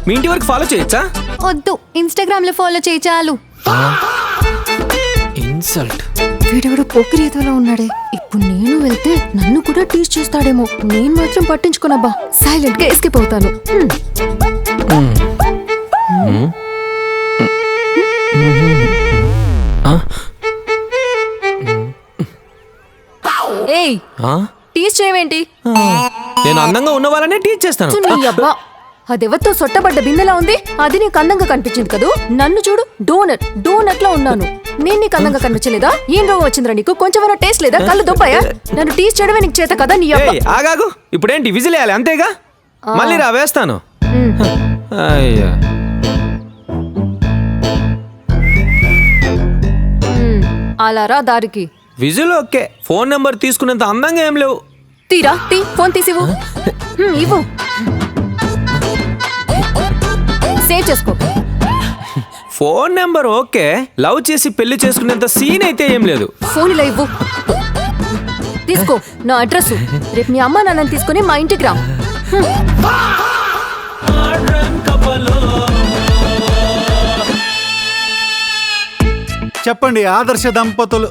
మీ ఇంటి వరకు ఫాలో చేయొచ్చా? వద్దు, ఇన్స్టాగ్రామ్ లో ఫాలో చేయి చాలు. ఇన్సల్ట్. వీడెవడో పోకిరీతోలో ఉన్నాడే. ఇప్పుడు నేను వెళ్తే నన్ను కూడా టీచ్ చేస్తాడేమో. నేను మాత్రం పట్టించుకోనబ్బా, సైలెంట్ గా ఎస్కేప్ అవుతాను. ఏయ్, టీచ్ చేయవేంటి? నేను అందంగా ఉన్న వాళ్ళనే టీచ్ చేస్తాను. అబ్బా, అదెవరితో సొట్టబడ్డ బిందెలా ఉంది. అది నీకు అందంగా కనిపించింది కదూ. నన్ను చూడు, డోనట్ లా ఉన్నాను. నేను నీకు అందంగా కనిపించలేదా? ఏం రోగం వచ్చిందిరా నీకు? కొంచెమైనా టేస్ట్ లేదా? కళ్ళు దొబ్బాయా? నన్ను టీచ్ చేయడమే నీకు చేత కదా. నీ ఆగాగు, ఇప్పుడేంటి విజిల్ వేయాలి అంతేగా? మళ్ళీ రా వేస్తాను. అయ్యా, అలా రా దారికి. విజిల్ ఓకే, ఫోన్ నెంబర్ తీసుకునేంత అందంగా ఏం లేవు. తీరా, ఫోన్ తీసివు. ఇవ్వు, సేవ్ చేసుకో. ఫోన్ నెంబర్ ఓకే, లవ్ చేసి పెళ్లి చేసుకునేంత సీన్ అయితే ఏం లేదు. ఫోన్ ఇలా ఇవ్వు. తీసుకో నా అడ్రస్. రేపు మీ అమ్మ నాన్నని తీసుకుని మా ఇంటికి రా. చెప్పండి ఆదర్శ దంపతులు,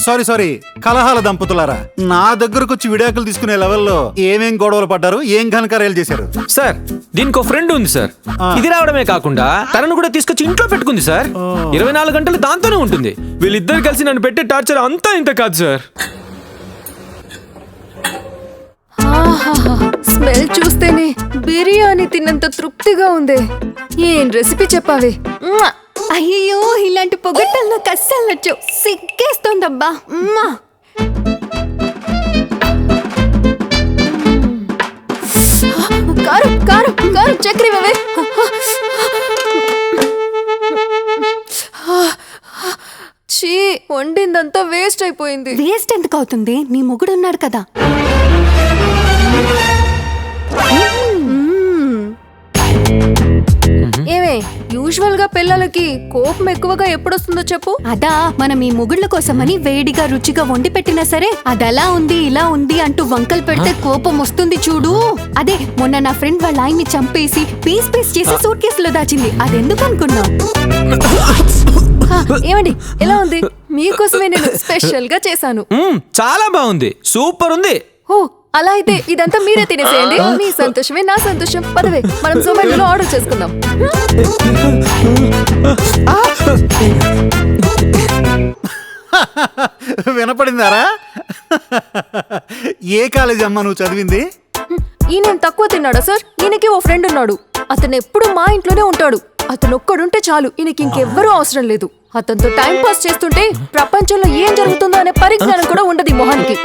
సారీ కలహాల దంపతులారా. నా దగ్గరకు వచ్చి విడాకులు తీసుకునే లెవెల్లో ఏమేం గొడవలు పడ్డారు, ఏం ఘనకార్యాలు చేశారు? సార్, దీనికి ఒక ఫ్రెండ్ ఉంది సార్. ఇది రావడమే కాకుండా తనను కూడా తీసుకొచ్చి ఇంట్లో పెట్టుకుంది సార్. 24 గంటలు దాంతోనే ఉంటుంది. వీళ్ళిద్దరు కలిసి నన్ను పెట్టే టార్చర్ అంతా ఇంత కాదు సార్. స్మెల్ చూస్తేనే బిర్యానీ తిన్నంత తృప్తిగా ఉంది. ఏం రెసిపీ చెప్పావే? అయ్యో, ఇలాంటి పొగట్టలు నాకు అస్సలు నచ్చవు. సిగ్గేస్తోందబ్బా. కారం కారం కారం చక్కెర ఇవ్వవే. చీ, వండిందంతా వేస్ట్ అయిపోయింది. వేస్ట్ ఎందుకు అవుతుంది? నీ మొగుడు ఉన్నాడు కదా. ఏమే, యూజువల్ గా పిల్లలకి కోపం ఎక్కువగా ఎప్పుడొస్తుందో చెప్పు. అదా, మనం ఈ మొగుళ్ళ కోసమని వేడిగా రుచిగా వండి పెట్టినా సరే అదలా ఉంది ఇలా ఉంది అంటూ వంకలు పెడితే కోపం వస్తుంది చూడు. అదే మొన్న నా ఫ్రెండ్ వాళ్ళ ఆయన్ని చంపేసి పీస్ చేసి సూట్ కేసులో దాచింది. అదెందుకు అనుకున్నావు? ఏమండి, ఎలా ఉంది? మీకోసమే నేను స్పెషల్ గా చేశాను. చాలా బాగుంది, సూపర్ ఉంది. ఓ, అలా అయితే ఇదంతా మీరే తినేసేయండి. మీ సంతోషమే నా సంతోషం. పదవే, మనం జొమాటోలో ఆర్డర్ చేసుకుందాం. వినపడిందారా? ఏ కాలేజ్ అమ్మా నువ్వు చదివింది? ఈయన తక్కువ తిన్నాడా సార్? ఈయనకి ఓ ఫ్రెండ్ ఉన్నాడు. అతను ఎప్పుడు మా ఇంట్లోనే ఉంటాడు. అతను ఒక్కడుంటే చాలు, ఈయనకి ఇంకెవ్వరూ అవసరం లేదు. అతనితో టైం పాస్ చేస్తుంటే ప్రపంచంలో ఏం జరుగుతుందో అనే పరిజ్ఞానం కూడా ఉండదు ఈ మొహానికి.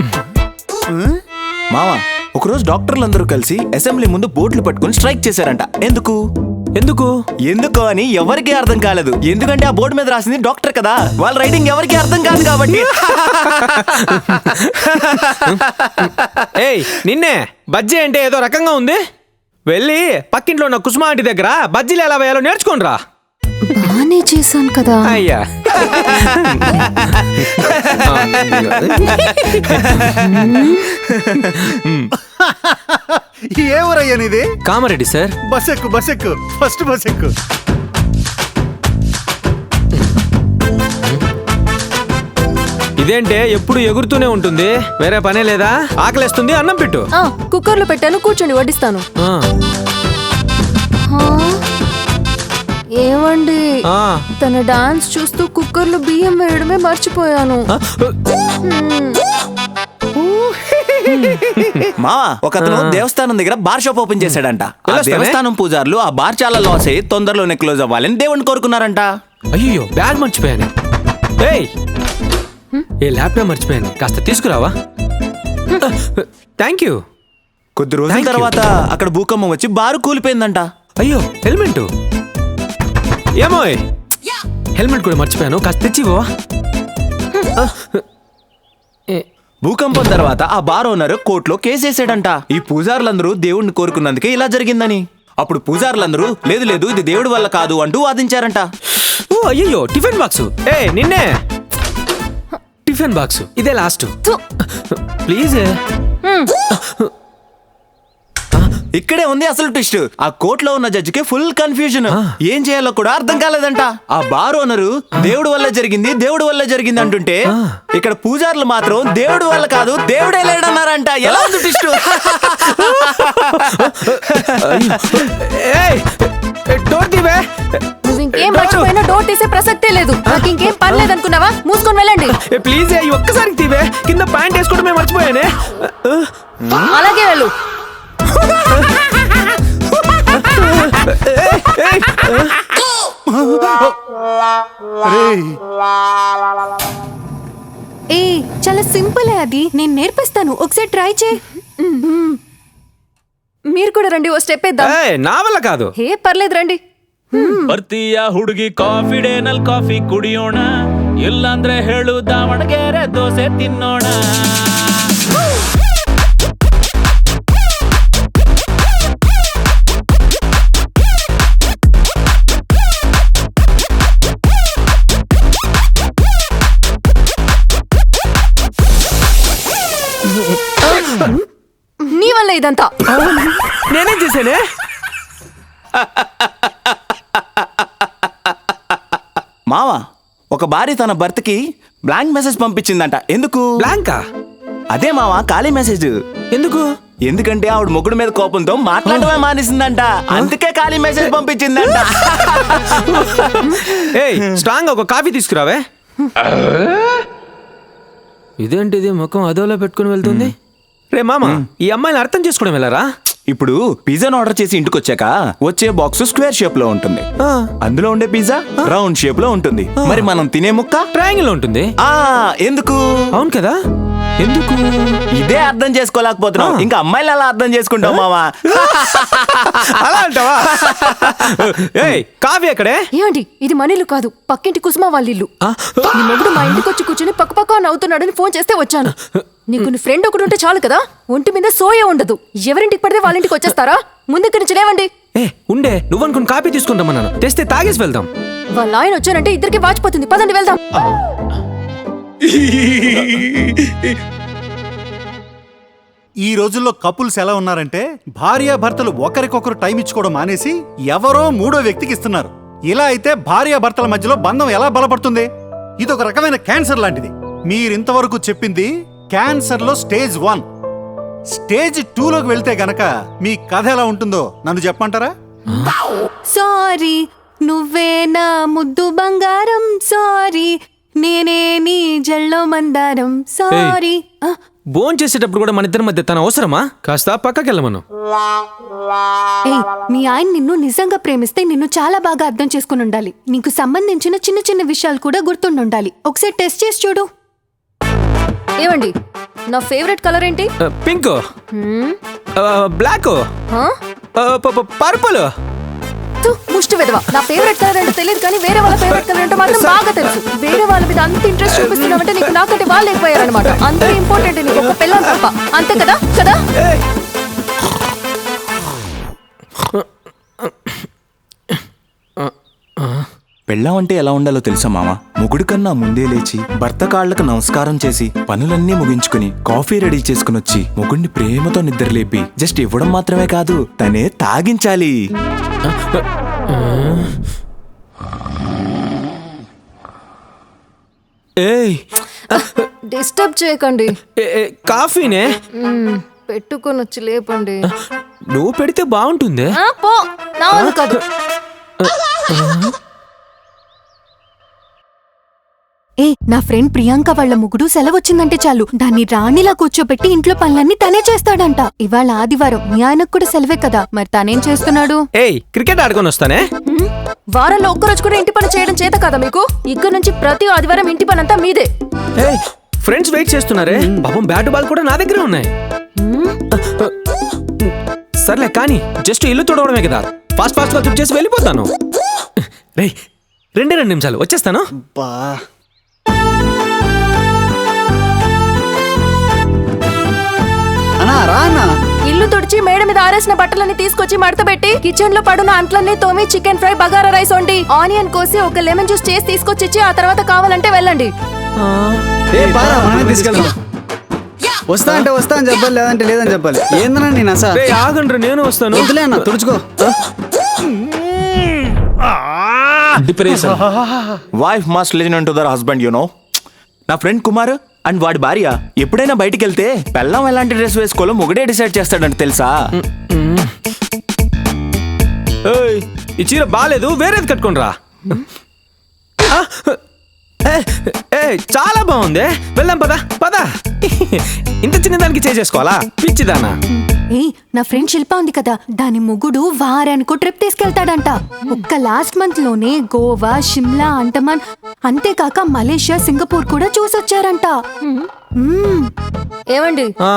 మావా, ఒకరోజు డాక్టర్లందరూ కలిసి అసెంబ్లీ ముందు బోర్డులు పట్టుకుని స్ట్రైక్ చేశారంట. ఎందుకు ఎందుకు అని ఎవరికి అర్థం కాలేదు. ఎందుకంటే ఆ బోర్డు మీద రాసింది డాక్టర్ కదా, వాళ్ళ రైటింగ్ ఎవరికి అర్థం కాదు కాబట్టి. ఏయ్, నిన్నే బజ్జీ అంటే ఏదో రకంగా ఉంది. వెళ్ళి పక్కింట్లో ఉన్న కుసుమా ఆంటీ దగ్గర బజ్జీలు ఎలా వేయాలో నేర్చుకోనరా. బానే చేశాను కదా. అయ్యా, ఏ ఊరయ్యా నీది? కామారెడ్డి సార్. బస్ ఎక్కు ఫస్ట్ బస్ ఎక్కు. ఇదేంటే ఎప్పుడు ఎగురుతూనే ఉంటుంది, వేరే పనే లేదా? ఆకలేస్తుంది, అన్నం పెట్టు. కుక్కర్లో పెట్టాను, కూర్చొని వడ్డిస్తాను. ఏమండి, తన డాన్స్ చూస్తూ కుక్కర్లో బియ్యం వేయడమే మర్చిపోయాను. మావా, ఒకతను దేవస్థానం దగ్గర బార్ షాప్ ఓపెన్ చేశాడంట. ఆ దేవస్థానం పూజారులు ఆ బార్ చాలా లాస్ అయ్యి తొందరలోనే క్లోజ్ అవ్వాలని దేవుణ్ణి కోరుకున్నారంట. అయ్యో, బ్యాగ్ మర్చిపోయాను. ఏ ల్యాప్టాప్ మర్చిపోయాను, కాస్త తీసుకురావా? Thank you. కొద్ది రోజుల తర్వాత అక్కడ భూకంపం వచ్చి బారు కూలిపోయిందంట. అయ్యో, హెల్మెట్ ఏమో, హెల్మెట్ కూడా మర్చిపోయాను, కాస్త తెచ్చివా? భూకంపం తర్వాత ఆ బార్ ఓనర్ కోర్టులో కేసేసాడంట. ఈ పూజారులందరూ దేవుడిని కోరుకున్నందుకే ఇలా జరిగిందని. అప్పుడు పూజారులందరూ లేదు లేదు ఇది దేవుడి వల్ల కాదు అంటూ వాదించారంట. ఓ అయ్యో, టిఫిన్ బాక్స్. నిన్నే టిఫిన్ బాక్స్ ఇదే లాస్ట్ ప్లీజ్. ఇక్కడే ఉంది అసలు ట్విస్ట్. ఆ కోర్టులో ఉన్న జడ్జికి ఫుల్ కన్ఫ్యూజన్. ఏం చేయాలో కూడా అర్థం కాలేదంట. ఆ బార్ ఓనరు దేవుడి వల్ల జరిగింది, దేవుడి వల్ల జరిగింది అంటుంటే, ఇక్కడ పూజారులు మాత్రం దేవుడి వల్ల కాదు దేవుడే లేడన్నారంట. ఎలా ఉంది ట్విస్ట్? డోర్ తీవే. నువ్వు ఇంకేం మర్చిపోయినా డోర్ తీసే ప్రసక్తే లేదు. నాకు ఇంకేం పని లేదనుకున్నావా? మూసుకొని వెళ్ళండి. ప్లీజ్ ఈ ఒక్కసారి తీవే. కింద ప్యాంట్ వేసుకోవడమే మర్చిపోయానే. అలాగే వెళ్ళు. ఏ చాలా సింపుల్ అది, నేను నేర్పిస్తాను, ఒకసారి ట్రై చేయి. మీరు కూడా రండి, ఓ స్టెప్ వేద్దాం. నా వల్ల కాదు. ఏ పర్లేదు రండి. ಬರ್ತೀಯ ಹುಡುಗಿ ಕಾಫಿ ಡೇನಲ್ ಕಾಫಿ ಕುಡಿಯೋಣ, ಇಲ್ಲಾಂದ್ರೆ ಹೇಳು ದಾವಣಗೆರೆ ದೋಸೆ ತಿನ್ನೋಣ. నీ వల్ల ఇదంతా. నేనేం చేశానే? మావా, ఒక భార్య తన భర్తకి బ్లాంక్ మెసేజ్ పంపించిందంట. ఎందుకు? బ్లాంకా? అదే మావా, ఖాళీ మెసేజ్. ఎందుకు? ఎందుకంటే ఆవిడ మొగుడు మీద కోపంతో మాట్లాడమే మానేసిందంట. అందుకే ఖాళీ మెసేజ్ పంపించిందంట. ఏయ్, స్ట్రాంగ్ ఒక కాఫీ తీసుకురావే. ఇదేంటిది ముఖం అదోలా పెట్టుకుని వెళ్తుంది? రే మామ, ఈ అమ్మాయిని అర్థం చేసుకోవడం వెళ్ళరా? ఇప్పుడు పిజ్జాను ఆర్డర్ చేసి ఇంటికి వచ్చాక వచ్చే బాక్స్ స్క్వేర్ షేప్ లో ఉంటుంది. అందులో ఉండే పిజ్జా రౌండ్ షేప్ లో ఉంటుంది. మరి మనం తినే ముక్క ట్రయాంగిల్ లో ఉంటుంది. ఎందుకు? అవును కదా, ఎందుకు? ఇదే అర్థం చేసుకోలేకపోతున్నాం, ఇంకా అమ్మాయిలు అలా అర్థం చేసుకుంటాం మావా. అలా అంటావా? ఏయ్, కాఫీ ఎక్కడే? ఏమండి, ఇది మన ఇల్లు కాదు, పక్కింటి కుసుమ వాళ్ళ ఇల్లు. నీ మొగుడు మా ఇంటికి వచ్చి కూర్చుని పక్క నవ్వుతున్నాడని ఫోన్ చేస్తే వచ్చాను. నీకు నీ ఫ్రెండ్ ఒకటి ఉంటే చాలు కదా, ఒంటి మీద సోయే ఉండదు. ఎవరింటికి పడితే వాళ్ళ ఇంటికి వచ్చేస్తారా? ముందు ఇక్కడి నుంచి లేవండి. ఉండే, నువ్వు అనుకుని కాఫీ తీసుకుంటామన్నాను. తెస్తే తాగేసి వెళ్దాం. వాళ్ళ ఆయన వచ్చానంటే ఇద్దరికి వాచిపోతుంది. పదండి వెళ్దాం. ఈ రోజుల్లో కపుల్స్ ఎలా ఉన్నారంటే, భార్యాభర్తలు ఒకరికొకరు టైం ఇచ్చుకోవడం మానేసి ఎవరో మూడో వ్యక్తికి ఇస్తున్నారు. ఇలా అయితే భార్యాభర్తల మధ్యలో బంధం ఎలా బలపడుతుంది? ఇదొక రకమైన క్యాన్సర్ లాంటిది. మీరింతవరకు చెప్పింది క్యాన్సర్ లో స్టేజ్ 1. స్టేజ్ 2లోకి వెళ్తే గనక మీ కథ ఎలా ఉంటుందో నన్ను చెప్పమంటారా? సారీ, నువ్వే నా ముద్దు బంగారం. సారీ, నేనే నీ జల్లో మందారం. సారీ. భోన్ చేసేటప్పుడు కూడా మన ఇద్దరి మధ్య తన అవసరమా? కాస్త పక్కకి వెళ్ళమను. మీ ఆయన నిన్ను నిజంగా ప్రేమిస్తే నిన్ను చాలా బాగా అర్థం చేసుకుని ఉండాలి. నీకు సంబంధించిన చిన్న చిన్న విషయాలు కూడా గుర్తుండి ఉండాలి. ఒకసారి టెస్ట్ చేసి చూడు. ఏమండి, నా ఫేవరెట్ కలర్ ఏంటి? Pink, black, purple. ముష్టి విధవ. నా ఫేవరెట్ కలర్ ఏంటో తెలియదు, కానీ వేరే వాళ్ళ ఫేవరెట్ కలర్ ఏంటో మాత్రం బాగా తెలుసు. వేరే వాళ్ళ మీద అంత ఇంట్రెస్ట్ చూపిస్తున్నావంటే నీకు నాకంటే వాళ్ళు అయిపోయారనమాట. అంత ఇంపార్టెంట్ నీకు ఒక పిల్లలు తప్ప. అంతే కదా కదా? పెళ్ళాం అంటే ఎలా ఉండాలో తెలుసా మామ? మొగుడు కన్నా ముందే లేచి భర్త కాళ్లకు నమస్కారం చేసి పనులన్నీ ముగించుకుని కాఫీ రెడీ చేసుకుని వచ్చి మొగుడిని ప్రేమతో నిద్రలేపి జస్ట్ ఇవ్వడం మాత్రమే కాదు, తనే తాగించాలి. డిస్టర్బ్ చేయకండి. కాఫీనే పెట్టుకొని వచ్చి లేపండి. నువ్వు పెడితే బాగుంటుంది. పో, నా వల్ల కాదు. నా ఫ్రెండ్ ప్రియాంక వాళ్ళ ముగుడు సెలవొచ్చిందంటే చాలు దాన్ని రాణిలా కూర్చోబెట్టి ఇంట్లో పనులన్నీ తనే చేస్తాడంట. ఇవాళ ఆదివారం, మీ ఆయనకు కూడా సెలవే కదా, మరి తనేం చేస్తున్నాడు? క్రికెట్ ఆడుకొని వస్తానే. వారంలో ఒక్కరోజు కూడా ఇంటి పని చేయడం చేత కదా మీకు? ఇక్కడ నుంచి ప్రతి ఆదివారం ఇంటి పని అంతా మీదే. ఫ్రెండ్స్ వెయిట్ చేస్తున్నారే, పాపం బ్యాట్ బాల్ కూడా నా దగ్గరే ఉన్నాయి. సర్లే కానీ జస్ట్ ఇల్లు తుడవడమే కదా, ఫాస్ట్ గా తుడి చేసి వెళ్ళిపోతాను. రేయ్, 2 నిమిషాలు వచ్చేస్తాను. ఇల్లు తుడిచి మేడ మీద ఆరేసిన బట్టలన్నీ తీసుకొచ్చి మడతపెట్టి కిచెన్ లో పడున్న అంట్లన్నీ తోమి చికెన్ ఫ్రై బగారా రైస్ వండి ఆనియన్ కోసి ఒక లెమన్ జ్యూస్ చేసి తీసుకొచ్చి ఆ తర్వాత కావాలంటే వెళ్ళండి. వస్తా అంటే వస్తా అని చెప్పాలి, లేదంటే లేదని చెప్పాలి. ఏందన్నా నేను అసలు రే ఆగండ్రా, నేను వస్తాను. వద్దులే అన్న, తుడుచుకో. Depression. Wife must listen to their husband you know. నా ఫ్రెండ్ కుమార్ అండ్ వాడి భార్య ఎప్పుడైనా బయటికి వెళ్తే పెళ్ళం ఎలాంటి డ్రెస్ వేసుకోవాలో మొగడే డిసైడ్ చేస్తాడంట తెలుసా. ఏయ్, ఈ చీర బాలేదు, వేరేది కట్టుకోండి రా. చాలా బాగుంది, వెళ్దాం పద పద. ఇంత చిన్నదానికి చేసుకోవాలా పిచ్చిదానా? ఏయ్, నా ఫ్రెండ్ శిల్ప ఉంది కదా, దాని మొగుడు వారానికో ట్రిప్ తీసుకెళ్తాడంట. ఒక్క లాస్ట్ మంత్ లోనే గోవా, షిమ్లా, అండమాన్, అంతేకాక మలేషియా, సింగపూర్ కూడా చూసొచ్చారంట. ఏమండి, ఆ,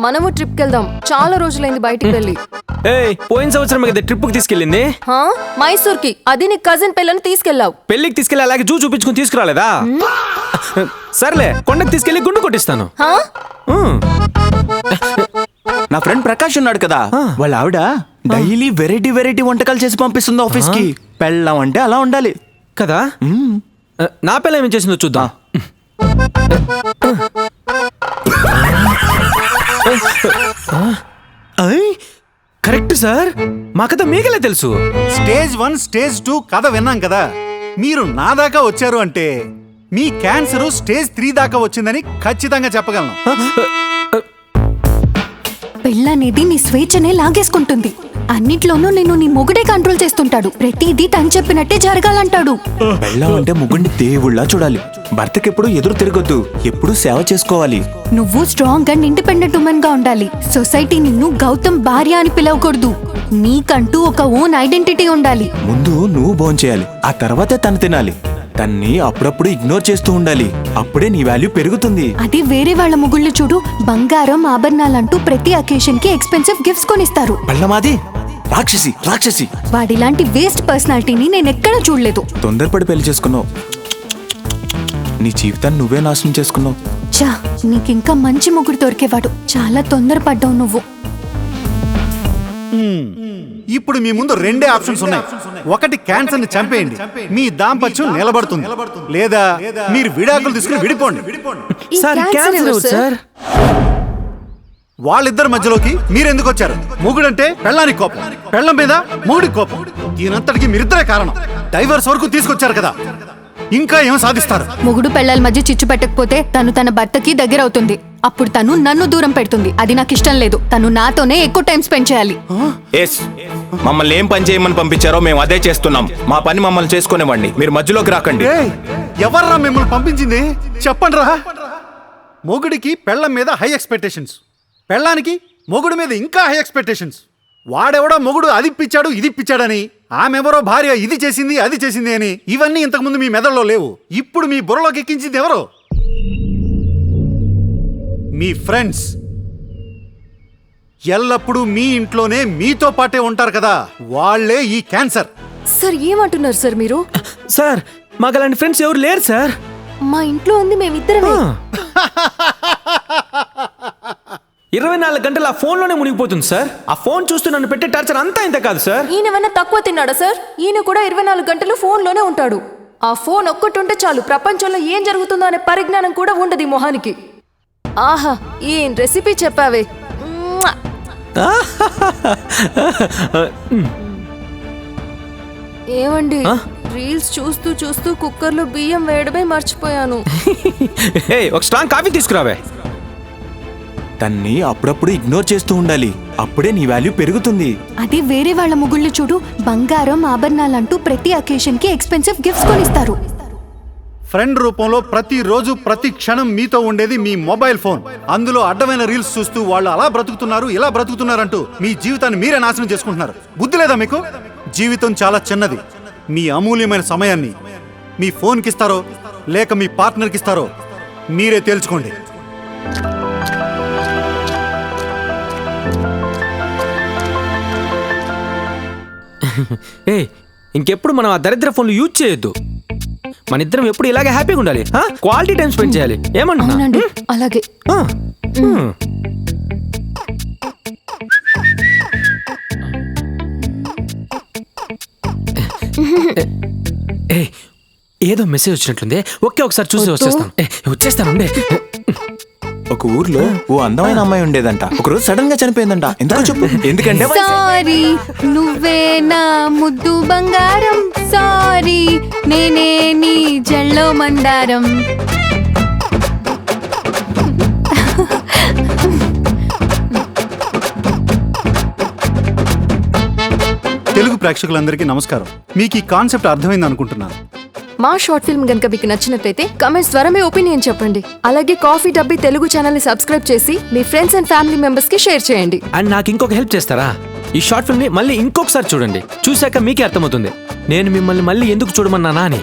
మనము ట్రిప్ వెళ్దాం. చాలా రోజులైంది బయటికి వెళ్ళి. ఏయ్, పోయిన సంవత్సరం కదా ట్రిప్ కి తీసుకెళ్ళింది. హా? మైసూర్ కి. అది నీ కజిన్ పిల్లని తీసుకెళ్ళావు. పెళ్లికి తీసుకెళ్ళి అలాగే చూపించుకుని తీసుకురాలేదా? సర్లే, కొండకి తీసుకెళ్లి గుండు కొట్టిస్తాను. హా? నా ఫ్రెండ్ ప్రకాష్ ఉన్నాడు కదా, వాళ్ళ ఆవిడ డైలీ వెరైటీ వెరైటీ వంటకాలు చేసి పంపిస్తుంది ఆఫీస్ కి. పెళ్ళం అంటే అలా ఉండాలి కదా. నా పిల్ల ఏం చేసిందో చూద్దాం. కరెక్ట్ సార్, మా కథ మీకెలా తెలుసు? స్టేజ్ 1 స్టేజ్ 2 కథ విన్నాం కదా. మీరు నా దాకా వచ్చారు అంటే మీ క్యాన్సర్ స్టేజ్ 3 దాకా వచ్చిందని ఖచ్చితంగా చెప్పగలను. పెళ్ళనేది నీ స్వేచ్ఛనే లాగేసుకుంటుంది. అన్నిట్లోనూ నిన్ను నీ మొగుడే కంట్రోల్ చేస్తుంటాడు. ప్రతిదీ తను చెప్పినట్టే జరగాలంటాడు. పెళ్ళం అంటే ముగ్గురిని దేవుళ్ళ చూడాలి. భర్తకి ఎప్పుడు ఎదురు తిరగొద్దు, ఎప్పుడు సేవ చేసుకోవాలి. నువ్వు స్ట్రాంగ్ అండ్ ఇండిపెండెంట్ ఉమెన్ గా ఉండాలి. సొసైటీ నిన్ను గౌతమ్ భార్య అని పిలవకూడదు. నీకంటూ ఒక ఓన్ ఐడెంటిటీ ఉండాలి. ముందు నువ్వు భోంచేయాలి, ఆ తర్వాతే తను తినాలి. తన్ని అప్పుడప్పుడు ఇగ్నోర్ చేస్తూ ఉండాలి, అప్పుడే నీ వాల్యూ పెరుగుతుంది. అది వేరే వాళ్ళ మొగుళ్ళు చూడు, బంగారం, ఆభరణాలంటూ ప్రతి అకేషన్ కి ఎక్స్పెన్సివ్ గిఫ్ట్స్ కొనిస్తారు. పెళ్ళమాది రాక్షసి రాక్షసి. వాడిలాంటి వేస్ట్ పర్సనాలిటీని నేను ఎక్కడా చూడలేదు. తొందరపడి పెళ్లి చేసుకున్నావు, నీ జీవితాన్ని నువ్వే నాశనం చేసుకున్నావు. చా, నీకింకా మంచి మొగుడు దొరికేవాడు. చాలా తొందరపడ్డావు నువ్వు. ఇప్పుడు మీ ముందు రెండే ఆప్షన్స్ ఉన్నాయి. ఒకటి క్యాన్సర్ ని చంపేయండి, మీ దాంపత్యం నిలబడుతుంది. లేదా మీరు విడాకులు తీసుకుని విడిపోండి. ఈ సార్, క్యాన్సర్ క్యాన్సర్ ఎవరు, సార్? వాళ్ళిద్దరి మధ్యలోకి మీరెందుకు వచ్చారు? మొగుడంటే పెళ్ళానికి కోపం, పెళ్ళం మీద మొగుడికి కోపం. దీనంతటికి మీరిద్దరే కారణం. డైవర్స్ వరకు తీసుకొచ్చారు కదా, ఇంకా ఏం సాధిస్తారు? మొగుడు పెళ్ళాల మధ్య చిచ్చు పెట్టకపోతే తను తన భర్తకి దగ్గర అవుతుంది. అప్పుడు తను నన్ను దూరం పెడుతుంది. అది నాకు ఇష్టం లేదు. తను నాతోనే ఎక్కువ టైం స్పెండ్ చేయాలి. ఎస్, మమ్మల్ని ఏం పని చేయమని పంపించారో మేము అదే చేస్తున్నాం. మా పని మమ్మల్ని చేసుకునేవ్వండి, మీరు మధ్యలోకి రాకండి. ఎవర్రా మిమ్మల్ని పంపించింది? చెప్పండి రా. మొగుడికి పెళ్ళం మీద హై ఎక్స్పెక్టేషన్స్, పెళ్ళానికి మొగుడు మీద ఇంకా హై ఎక్స్పెక్టేషన్స్. వాడెవడో మొగుడు అది ఇప్పించాడు ఇది ఇప్పించాడని, ఆమెవరో భార్య ఇది చేసింది అది చేసింది అని. ఇవన్నీ ఇంతకుముందు మీ మెదడులో లేవు. ఇప్పుడు మీ బుర్రలోకి ఎక్కించింది ఎవరు? మీ ఫ్రెండ్స్. ఎల్లప్పుడూ మీ ఇంట్లోనే మీతో పాటే ఉంటారు కదా, వాళ్లే ఈ క్యాన్సర్. సార్ ఏమంటున్నారు సార్ మీరు? సార్, మాకు అలాంటి ఫ్రెండ్స్ ఎవరు లేరు సార్. మా ఇంట్లో ఉంది మేమిద్దరమే. 24 గంటలు ఆ ఫోన్ లోనే మునిగిపోతుంది సార్. ఆ ఫోన్ చూస్తూ నన్ను పెట్టే టార్చర్ అంతా ఇంత కాదు సార్. ఈయనవన్నా తక్కువ తిన్నాడా సార్? ఈయన కూడా 24 గంటలు ఫోన్ లోనే ఉంటాడు. ఆ ఫోన్ ఒక్కటి ఉంటే చాలు, ప్రపంచంలో ఏం జరుగుతుందో అనే పరిజ్ఞానం కూడా ఉండదు ఈ మొహానికి. ఆహా, ఏం రెసిపీ చెప్పావే. మ్వా! ఏమండి, రీల్స్ చూస్తూ చూస్తూ కుక్కర్లో బియ్యం వేయడమే మర్చిపోయాను. ఏయ్, ఒక స్ట్రాంగ్ కాఫీ తీసుకురావే. తన్ని అప్పుడప్పుడు ఇగ్నోర్ చేస్తూ ఉండాలి, అప్పుడే నీ వాల్యూ పెరుగుతుంది. అది వేరే వాళ్ళ మొగుళ్ళు చూడు, బంగారం, ఆభరణాలంటూ ప్రతి అకేషన్ కి ఎక్స్పెన్సివ్ గిఫ్ట్స్ కొనిస్తారు. ఫ్రెండ్ రూపంలో ప్రతిరోజు ప్రతి క్షణం మీతో ఉండేది మీ మొబైల్ ఫోన్. అందులో అడ్డమైన రీల్స్ చూస్తూ వాళ్ళు అలా బ్రతుకుతున్నారు ఇలా బ్రతుకుతున్నారంటూ మీ జీవితాన్ని మీరే నాశనం చేసుకుంటున్నారు. బుద్ధి లేదా మీకు? జీవితం చాలా చిన్నది. మీ అమూల్యమైన సమయాన్ని మీ ఫోన్కి ఇస్తారో లేక మీ పార్ట్నర్కి ఇస్తారో మీరే తేల్చుకోండి. ఏ, ఇంకెప్పుడు మనం ఆ దరిద్ర ఫోన్లు యూజ్ చేయొద్దు. మన ఇద్దరం ఎప్పుడు ఇలాగే హ్యాపీగా ఉండాలి. క్వాలిటీ టైం స్పెండ్ చేయాలి. ఏమంటున్నా? అవునండి, అలాగే. ఏదో మెసేజ్ వచ్చినట్లుంది. ఓకే, ఒకసారి చూసి వచ్చేస్తాను. వచ్చేస్తాను. ఒక ఊర్లో ఓ అందమైన అమ్మాయి ఉండేదంట. ఒక రోజు సడన్ గా చనిపోయిందంట. ఎందుకో చెప్పు. ఎందుకంటే సారీ నువ్వే నా ముద్దు బంగారం, సారీ నేనే నీ జల్లో మందారం. తెలుగు ప్రేక్షకులందరికీ నమస్కారం. మీకు ఈ కాన్సెప్ట్ అర్థమైంది అనుకుంటున్నాను. మా షార్ట్ ఫిల్మ్ గనుక మీకు నచ్చినట్లయితే కమెంట్స్ ద్వారా మీ ఒపీనియన్ చెప్పండి. అలాగే కాఫీ డబ్బీ తెలుగు ఛానల్ ని సబ్స్క్రైబ్ చేసి మీ ఫ్రెండ్స్ అండ్ ఫ్యామిలీ మెంబర్స్ కి షేర్ చేయండి. అండ్ నాకు ఇంకొక హెల్ప్ చేస్తారా? ఈ షార్ట్ ఫిల్మ్ ని మళ్ళీ ఇంకొకసారి చూడండి. చూశాక మీకే అర్థమవుతుంది నేను మిమ్మల్ని మళ్ళీ ఎందుకు చూడమన్నానా అని.